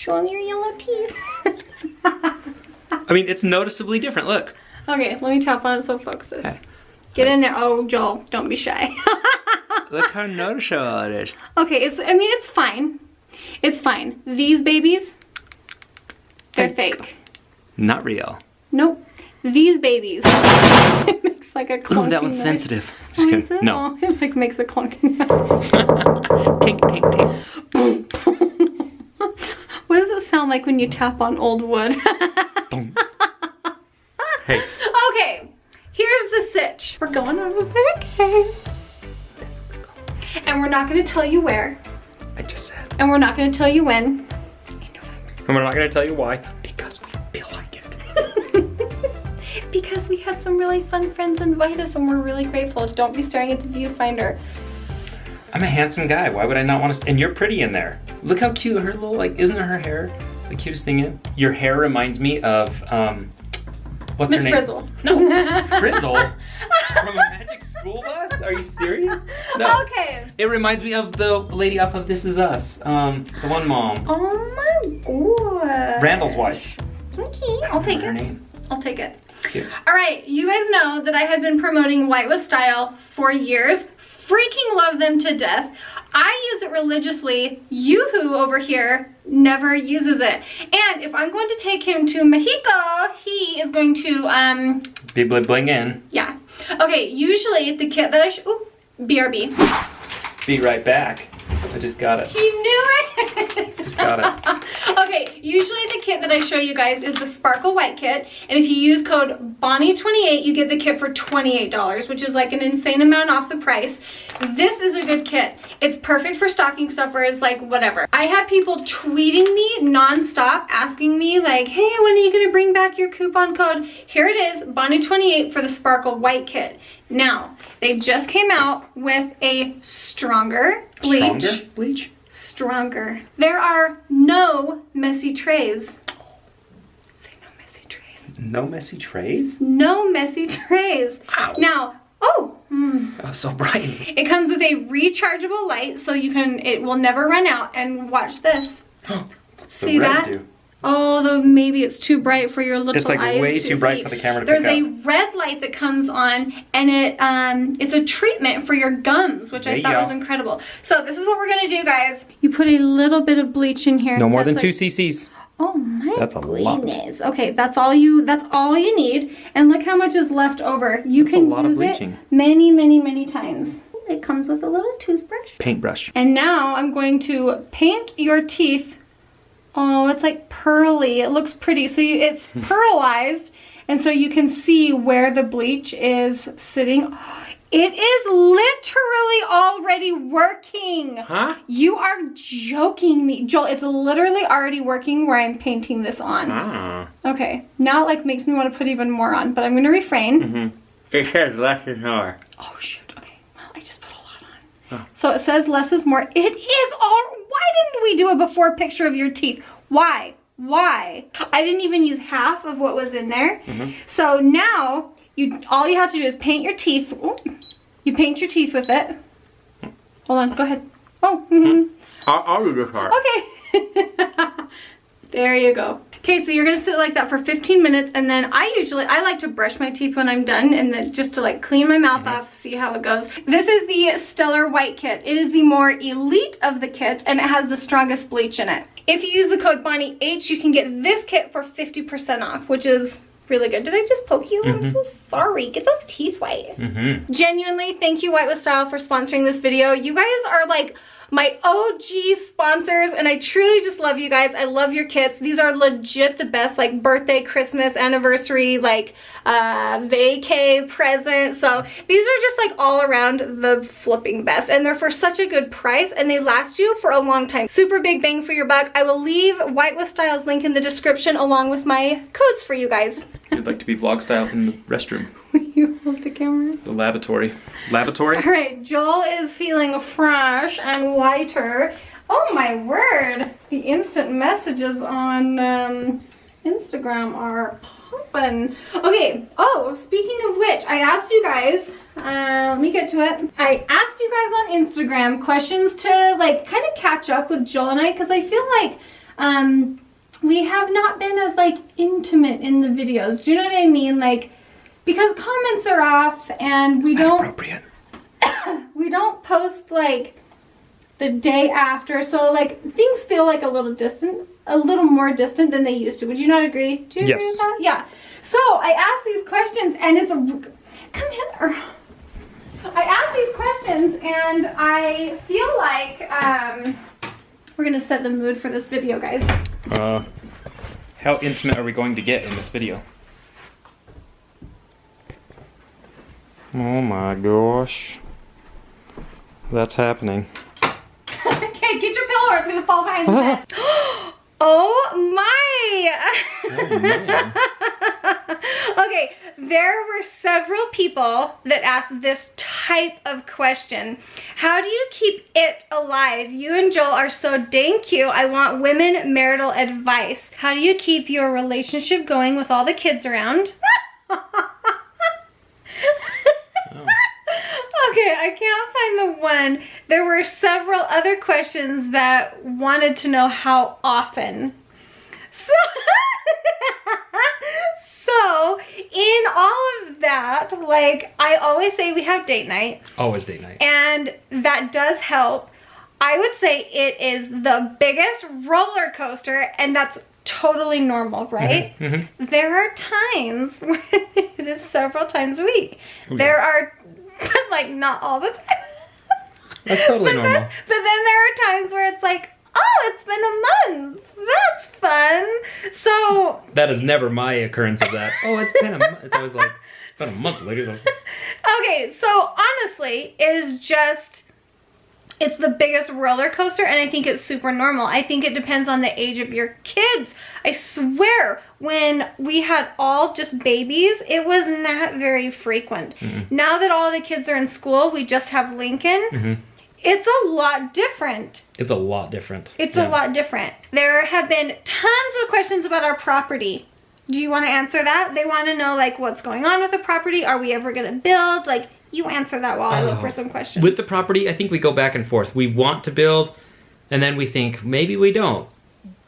Showing your yellow teeth. I mean, it's noticeably different. Look. Okay, let me tap on it so it focuses. Okay. Get in there. Oh, Joel, don't be shy. Look how noticeable it is. Okay, I mean, it's fine. It's fine. These babies, they're fake. Not real. Nope. These babies. It makes like a clunking Oh, that one's noise. sensitive. Just kidding. Is it? No. Oh, it like makes a clunking noise. Tink, tink, tink. What does it sound like when you tap on old wood? Boom. Hey. Okay, here's the sitch. We're going on a vacation. And we're not going to tell you where. I just said. And we're not going to tell you when. And we're not going to tell you why. Because we feel like it. Because we had some really fun friends invite us and we're really grateful. Don't be staring at the viewfinder. I'm a handsome guy. Why would I not want to? And you're pretty in there. Look how cute her little, like, isn't her hair the cutest thing in? Your hair reminds me of, what's her name? Miss Frizzle. No, Miss Frizzle from a Magic School Bus? Are you serious? No. Okay. It reminds me of the lady off of This Is Us. The one mom. Oh my god. Randall's wife. Okay, I'll take Her it. name. I'll take it. It's cute. All right, you guys know that I have been promoting White with Style for years. Freaking love them to death. I use it religiously. Yoo-hoo over here never uses it. And if I'm going to take him to Mexico, he is going to, Be bling in. yeah. Okay, usually the kit that BRB. Be right back. I just got it. He knew it! Just got it. Okay, usually the kit that I show you guys is the Sparkle White kit. And if you use code Bonnie28, you get the kit for $28, which is like an insane amount off the price. This is a good kit. It's perfect for stocking stuffers, like whatever. I have people tweeting me nonstop asking me like, hey, when are you gonna bring back your coupon code? Here it is, Bonnie28 for the Sparkle White kit. Now, they just came out with a stronger bleach. Stronger bleach? Stronger. There are no messy trays. Say no messy trays. No messy trays? No messy trays. Ow. Now, That was so bright. it comes with a rechargeable light so it will never run out. And watch this. What's See the red that? do? Oh, though maybe it's too bright for your little eyes. It's like way to too bright see. for the camera to There's pick a up. red light that comes on, and it's a treatment for your gums, which There I you thought go. was incredible. So this is what we're gonna do, guys. You put a little bit of bleach in here. No more than That's 2 like- cc's. Oh my That's a lot. goodness. Okay, that's all you need. And look how much is left over. You That's a can lot of use it bleaching. many, many, many times. It comes with a little toothbrush. Paintbrush. And now I'm going to paint your teeth. Oh, it's like pearly. It looks pretty. So it's pearlized, and so you can see where the bleach is sitting. It is literally already working. Huh? You are joking me. Joel, it's literally already working where I'm painting this on. Ah. Okay, now it like makes me want to put even more on, but I'm going to refrain. Mm-hmm. It says less is more. Oh shoot, okay. Well, I just put a lot on. Oh. So it says less is more. It is all, why didn't we do a before picture of your teeth? Why? Why? I didn't even use half of what was in there. Mm-hmm. So now, all you have to do is paint your teeth. Ooh, you paint your teeth with it. Hold on, go ahead. Oh, I'll do this part. okay. There you go. Okay, so you're gonna sit like that for 15 minutes, and then I like to brush my teeth when I'm done, and then just to like clean my mouth off, see how it goes. This is the Stellar White kit. It is the more elite of the kits, and it has the strongest bleach in it. If you use the code BonnieH, you can get this kit for 50% off, which is really good. Did I just poke you? I'm so sorry. Get those teeth white. Genuinely, thank you White with Style for sponsoring this video. You guys are like my OG sponsors, and I truly just love you guys. I love your kits. These are legit the best, like birthday, Christmas, anniversary, like vacay present. So these are just like all around the flipping best, and they're for such a good price, and they last you for a long time. Super big bang for your buck. I will leave White with Style's link in the description along with my codes for you guys. You'd like to be vlog style in the restroom. You hold the camera. The lavatory. Lavatory? All right, Joel is feeling fresh and whiter. Oh my word. The instant messages on Instagram are popping. Okay, oh, speaking of which, I asked you guys, let me get to it. I asked you guys on Instagram questions to like kind of catch up with Joel and I, because I feel like we have not been as like intimate in the videos. Do you know what I mean? Like, because comments are off and we don't appropriate. we don't post like the day after, so like things feel like a little distant, a little more distant than they used to. Would you not agree? Do you agree with that? Yeah. So I asked these questions and it's come here. I asked these questions and I feel like we're gonna set the mood for this video, guys. How intimate are we going to get in this video? Oh my gosh. That's happening. Okay, get your pillow or it's gonna fall behind the bed. Oh my! Oh, man. Okay, there were several people that asked this type of question. How do you keep it alive? You and Joel are so dang cute. I want women marital advice. How do you keep your relationship going with all the kids around? Okay, I can't find the one. There were several other questions that wanted to know how often. So in all of that, like I always say we have date night. Always date night. And that does help. I would say it is the biggest roller coaster and that's totally normal, right? Mm-hmm. There are times when it is several times a week. Oh, yeah. There are, but like not all the time. That's totally normal. But then there are times where it's like, oh, it's been a month. That's fun. So that is never my occurrence of that. Oh, it's been a month. It's always like, it's been a month later. Okay, so honestly, it is just, it's the biggest roller coaster and I think it's super normal. I think it depends on the age of your kids. I swear, when we had all just babies, it was not very frequent. Mm-mm. Now that all the kids are in school, we just have Lincoln. Mm-hmm. It's a lot different. It's a lot different. It's a lot different. There have been tons of questions about our property. Do you want to answer that? They want to know like what's going on with the property. Are we ever going to build? Like, you answer that while I look for some questions. With the property, I think we go back and forth. We want to build, and then we think, maybe we don't.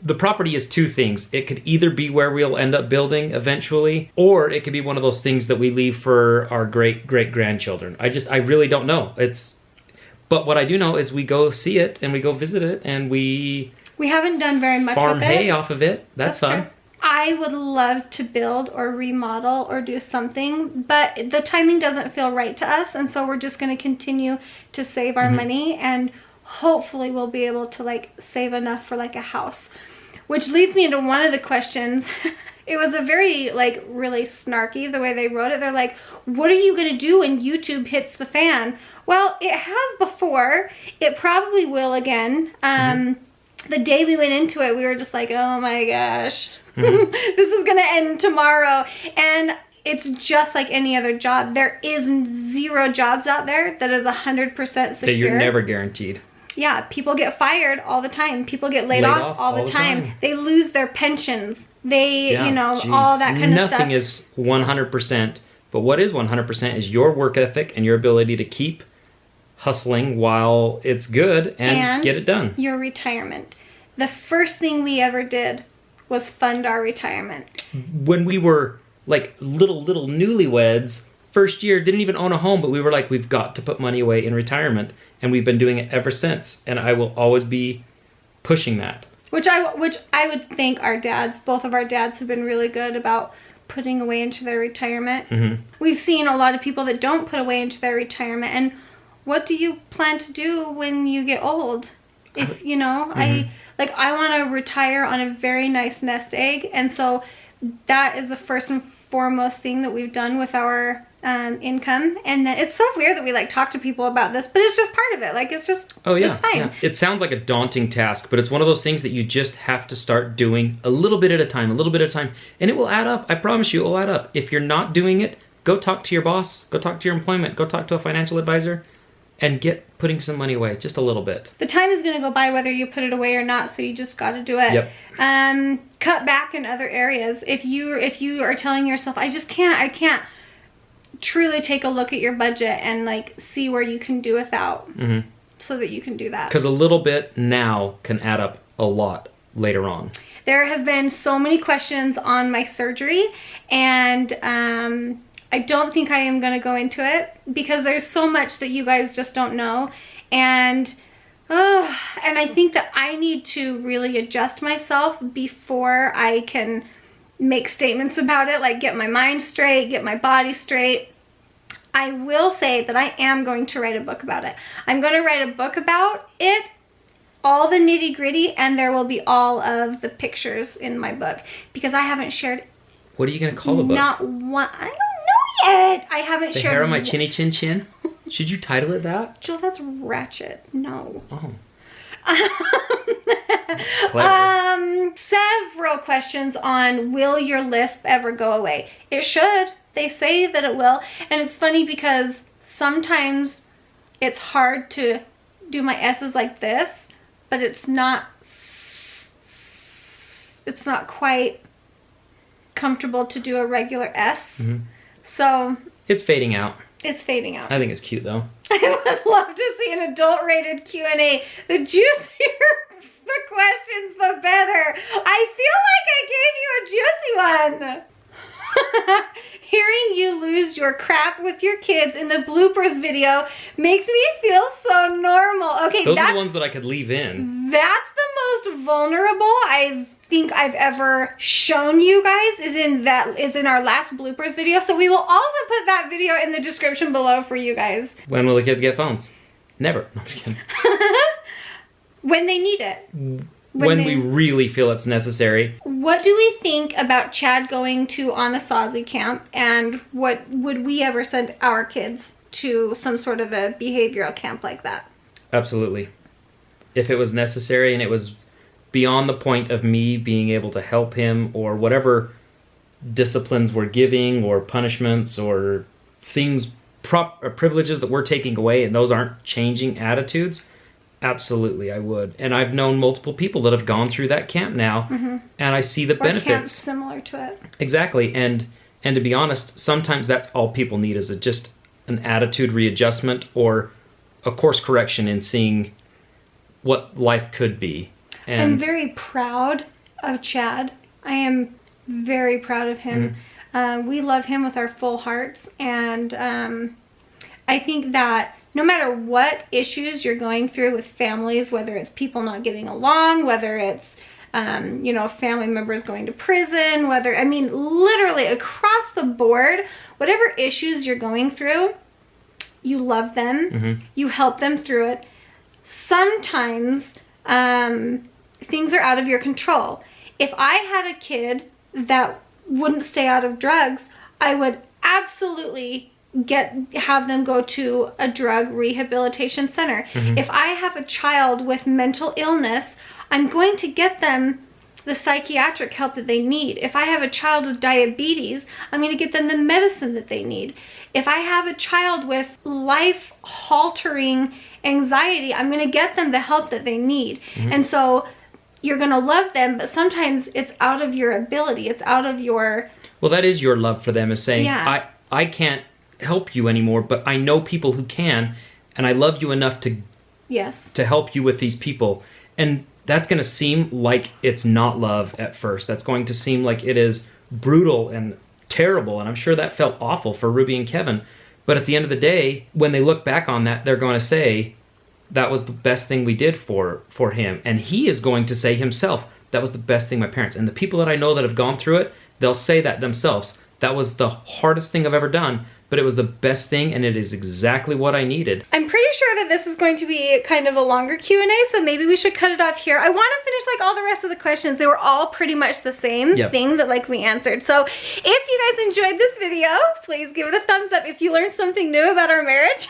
The property is two things. It could either be where we'll end up building eventually, or it could be one of those things that we leave for our great-great-grandchildren. I really don't know. But what I do know is we go see it, and we go visit it, and we haven't done very much farm with it. hay off of it. That's fun. True. I would love to build or remodel or do something, but the timing doesn't feel right to us, and so we're just going to continue to save our money, and hopefully we'll be able to like save enough for like a house. Which leads me into one of the questions. It was a very like really snarky the way they wrote it. They're like, what are you going to do when YouTube hits the fan? Well, it has before. It probably will again. The day we went into it, we were just like, oh my gosh, this is gonna end tomorrow. And it's just like any other job. There is 0 jobs out there that is 100% secure. That you're never guaranteed. Yeah, people get fired all the time. People get laid off all the time. They lose their pensions. They, you know, all that kind of stuff. Nothing is 100%, but what is 100% is your work ethic and your ability to keep hustling while it's good and get it done. Your retirement. The first thing we ever did was fund our retirement. When we were like little newlyweds, first year, didn't even own a home, but we were like, we've got to put money away in retirement, and we've been doing it ever since, and I will always be pushing that. Which I would think our dads, both of our dads have been really good about putting away into their retirement. We've seen a lot of people that don't put away into their retirement, and what do you plan to do when you get old? If, you know, I want to retire on a very nice nest egg, and so that is the first and foremost thing that we've done with our income. And then it's so weird that we like talk to people about this, but it's just part of it. Like, it's just, it's fine. Yeah. It sounds like a daunting task, but it's one of those things that you just have to start doing a little bit at a time, and it will add up. I promise you, it will add up. If you're not doing it, go talk to your boss, go talk to your employment, go talk to a financial advisor, and get putting some money away, just a little bit. The time is going to go by whether you put it away or not, so you just got to do it. Yep. Cut back in other areas. If you are telling yourself, I can't truly take a look at your budget and like see where you can do without, so that you can do that. Because a little bit now can add up a lot later on. There has been so many questions on my surgery, and I don't think I am going to go into it because there's so much that you guys just don't know. And I think that I need to really adjust myself before I can make statements about it, like get my mind straight, get my body straight. I will say that I am going to write a book about it. I'm going to write a book about it, all the nitty gritty, and there will be all of the pictures in my book because I haven't shared. What are you going to call the book? Not one. I don't know yet. I haven't shared. The hair on my chinny chin chin? Should you title it that? Jill, that's ratchet. No. Oh. Several questions on will your lisp ever go away? It should. They say that it will. And it's funny because sometimes it's hard to do my S's like this, but it's not quite comfortable to do a regular S. Mm-hmm. So it's fading out. It's fading out. I think it's cute though. I would love to see an adult rated Q&A. The juicier the questions, the better. I feel like I gave you a juicy one. Hearing you lose your crap with your kids in the bloopers video makes me feel so normal. Okay, those are the ones that I could leave in. That's the most vulnerable I think I've ever shown you guys is in our last bloopers video. So we will also put that video in the description below for you guys. When will the kids get phones? Never. No, I'm just kidding. When they need it. When we really feel it's necessary. What do we think about Chad going to Anasazi camp, and what would we ever send our kids to some sort of a behavioral camp like that? Absolutely. If it was necessary and it was beyond the point of me being able to help him, or whatever disciplines we're giving or punishments or things, privileges that we're taking away, and those aren't changing attitudes, absolutely I would. And I've known multiple people that have gone through that camp now, and I see the benefits. Camps similar to it. Exactly. And to be honest, sometimes that's all people need is just an attitude readjustment or a course correction in seeing what life could be. And I'm very proud of Chad. I am very proud of him. We love him with our full hearts, and I think that no matter what issues you're going through with families, whether it's people not getting along, whether it's family members going to prison, literally across the board, whatever issues you're going through, you love them, you help them through it. Sometimes things are out of your control. If I had a kid that wouldn't stay out of drugs, I would absolutely have them go to a drug rehabilitation center. If I have a child with mental illness, I'm going to get them the psychiatric help that they need. If I have a child with diabetes, I'm going to get them the medicine that they need. If I have a child with life-altering anxiety, I'm going to get them the help that they need. And so you're going to love them, but sometimes it's out of your ability. It's out of your... Well, that is your love for them, is saying, yeah. I can't help you anymore, but I know people who can, and I love you enough to help you with these people. And that's going to seem like it's not love at first. That's going to seem like it is brutal and terrible, and I'm sure that felt awful for Ruby and Kevin. But at the end of the day, when they look back on that, they're going to say, that was the best thing we did for him. And he is going to say himself, that was the best thing my parents. And the people that I know that have gone through it, they'll say that themselves. That was the hardest thing I've ever done, but it was the best thing, and it is exactly what I needed. I'm pretty sure that this is going to be kind of a longer Q&A, so maybe we should cut it off here. I want to finish like all the rest of the questions. They were all pretty much the same thing that like we answered. So if you guys enjoyed this video, please give it a thumbs up. If you learned something new about our marriage,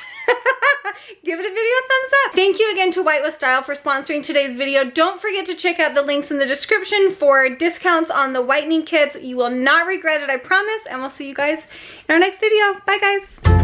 give it a video a thumbs up. Thank you again to White with Style for sponsoring today's video. Don't forget to check out the links in the description for discounts on the whitening kits. You will not regret it, I promise. And we'll see you guys in our next video. Bye guys.